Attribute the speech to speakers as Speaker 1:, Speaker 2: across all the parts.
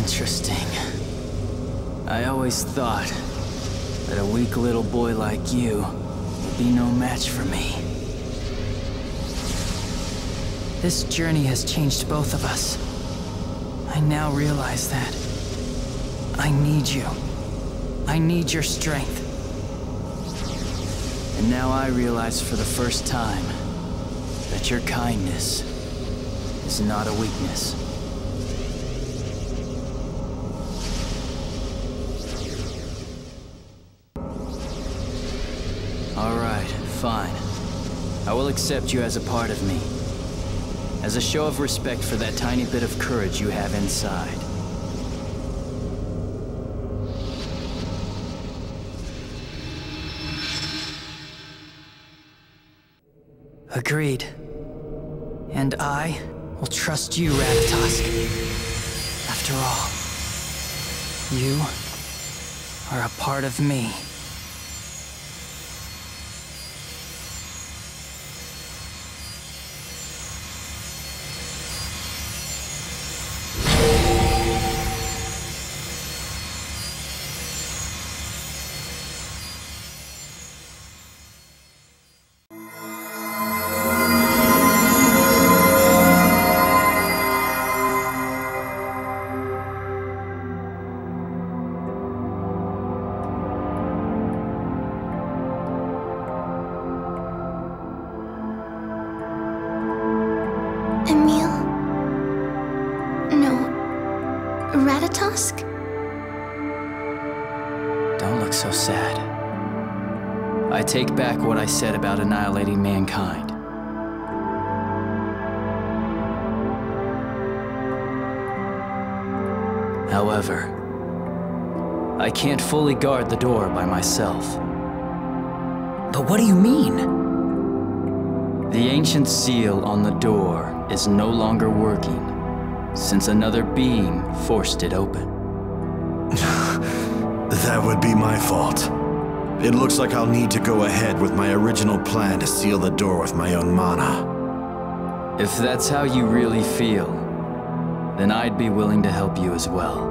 Speaker 1: Interesting. I always thought that a weak little boy like you would be no match for me. This journey has changed both of us. I now realize that I need you. I need your strength. And now I realize for the first time that your kindness is not a weakness. All right, fine. I will accept you as a part of me, as a show of respect for that tiny bit of courage you have inside. Agreed. And I will trust you, Ratatosk. After all, you are a part of me.
Speaker 2: Ratatosk?
Speaker 1: Don't look so sad. I take back what I said about annihilating mankind. However, I can't fully guard the door by myself.
Speaker 3: But what do you mean?
Speaker 1: The ancient seal on the door is no longer working, since another being forced it open.
Speaker 4: That would be my fault. It looks like I'll need to go ahead with my original plan to seal the door with my own mana.
Speaker 1: If that's how you really feel, then I'd be willing to help you as well.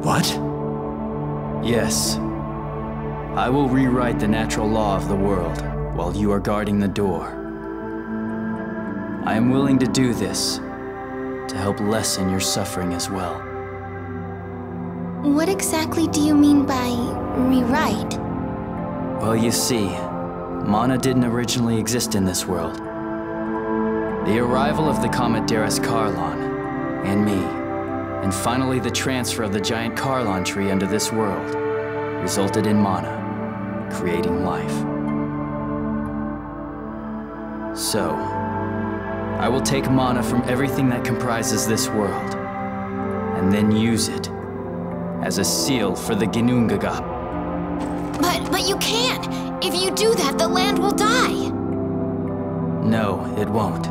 Speaker 4: What?
Speaker 1: Yes. I will rewrite the natural law of the world while you are guarding the door. I am willing to do this to help lessen your suffering as well.
Speaker 2: What exactly do you mean by rewrite?
Speaker 1: Well, you see, mana didn't originally exist in this world. The arrival of the comet Darius Carlon, and me, and finally the transfer of the giant Carlon tree under this world, resulted in mana, creating life. So, I will take mana from everything that comprises this world, and then use it as a seal for the Ginnungagap.
Speaker 2: But you can't! If you do that, the land will die!
Speaker 1: No, it won't.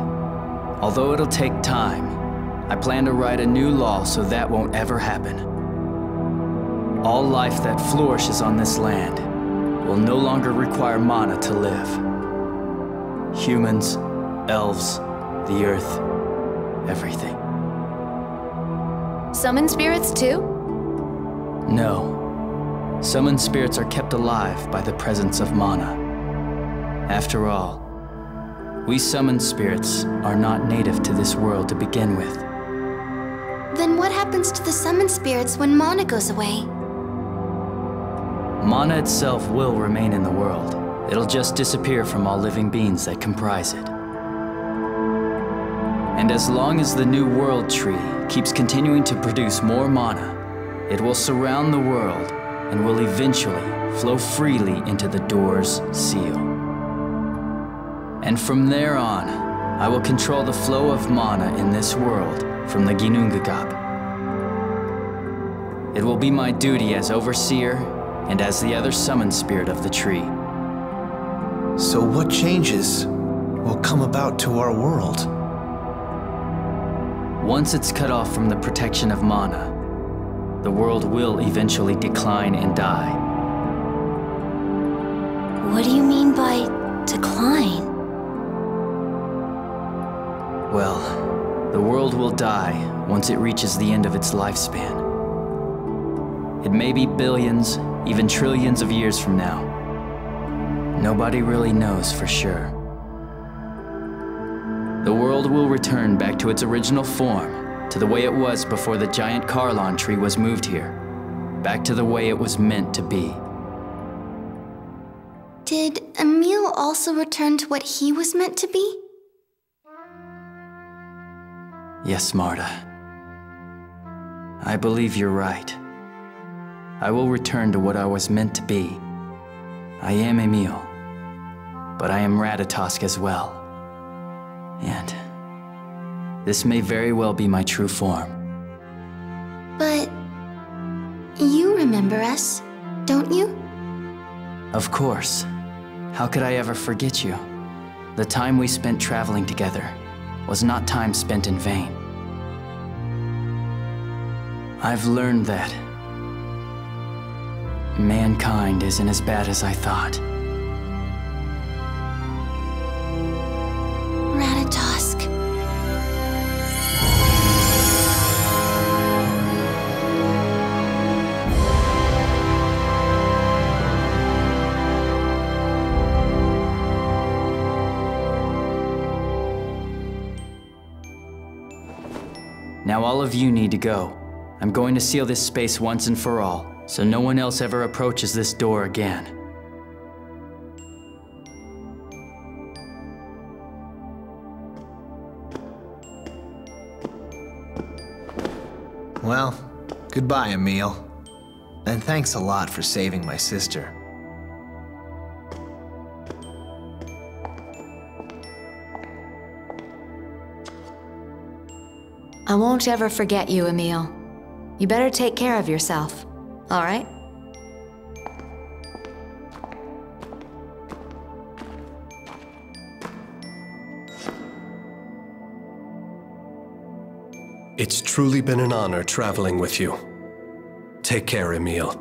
Speaker 1: Although it'll take time, I plan to write a new law so that won't ever happen. All life that flourishes on this land will no longer require mana to live. Humans, elves, the earth, everything.
Speaker 2: Summon spirits too?
Speaker 1: No. Summoned spirits are kept alive by the presence of mana. After all, we summoned spirits are not native to this world to begin with.
Speaker 2: Then what happens to the summoned spirits when mana goes away?
Speaker 1: Mana itself will remain in the world. It'll just disappear from all living beings that comprise it. And as long as the new world tree keeps continuing to produce more mana, it will surround the world and will eventually flow freely into the door's seal. And from there on, I will control the flow of mana in this world from the Ginnungagap. It will be my duty as overseer and as the other summoned spirit of the tree.
Speaker 5: So what changes will come about to our world?
Speaker 1: Once it's cut off from the protection of mana, the world will eventually decline and die.
Speaker 2: What do you mean by decline?
Speaker 1: Well, The world will die once it reaches the end of its lifespan. It may be billions, even trillions of years from now. Nobody really knows for sure. The world will return back to its original form, to the way it was before the giant Carlon tree was moved here. Back to the way it was meant to be.
Speaker 2: Did Emil also return to what he was meant to be?
Speaker 1: Yes, Marta. I believe you're right. I will return to what I was meant to be. I am Emil, but I am Ratatosk as well. And this may very well be my true form.
Speaker 2: But you remember us, don't you?
Speaker 1: Of course. How could I ever forget you? The time we spent traveling together was not time spent in vain. I've learned that mankind isn't as bad as I thought.
Speaker 2: Ratatosk.
Speaker 1: Now all of you need to go. I'm going to seal this space once and for all, so no one else ever approaches this door again.
Speaker 5: Well, goodbye, Emil. And thanks a lot for saving my sister.
Speaker 6: I won't ever forget you, Emil. You better take care of yourself, all right?
Speaker 7: It's truly been an honor traveling with you. Take care, Emil.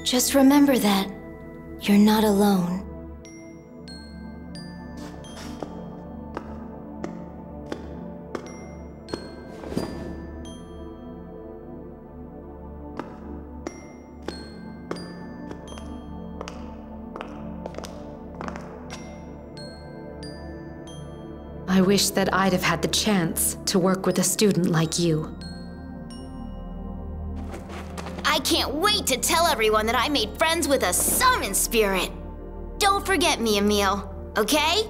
Speaker 2: Just remember that you're not alone.
Speaker 6: I wish that I'd have had the chance to work with a student like you.
Speaker 2: I can't wait to tell everyone that I made friends with a summon spirit. Don't forget me, Emil, okay?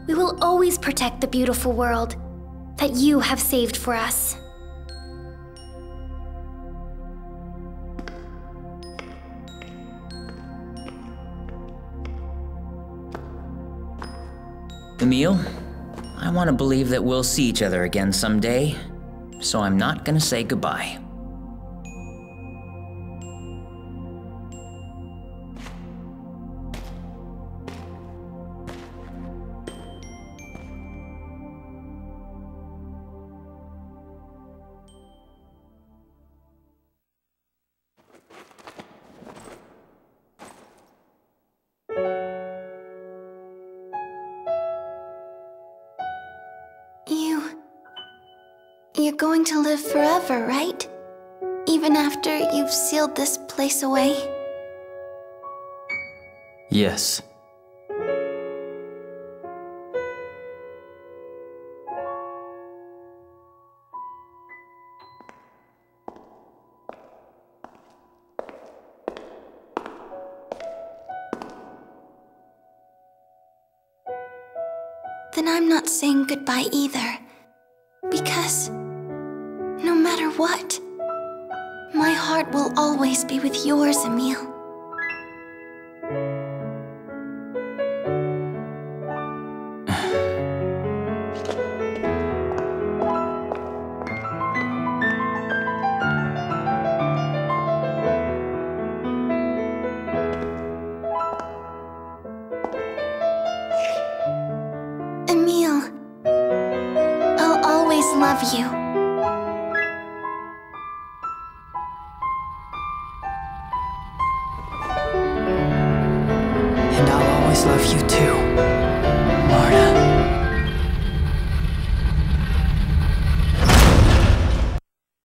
Speaker 2: We will always protect the beautiful world that you have saved for us.
Speaker 3: Emil, I want to believe that we'll see each other again someday, so I'm not gonna say goodbye.
Speaker 2: You're going to live forever, right? Even after you've sealed this place away?
Speaker 1: Yes.
Speaker 2: Then I'm not saying goodbye either. Because no matter what, my heart will always be with yours, Emil. love you.
Speaker 1: And I'll always love you too.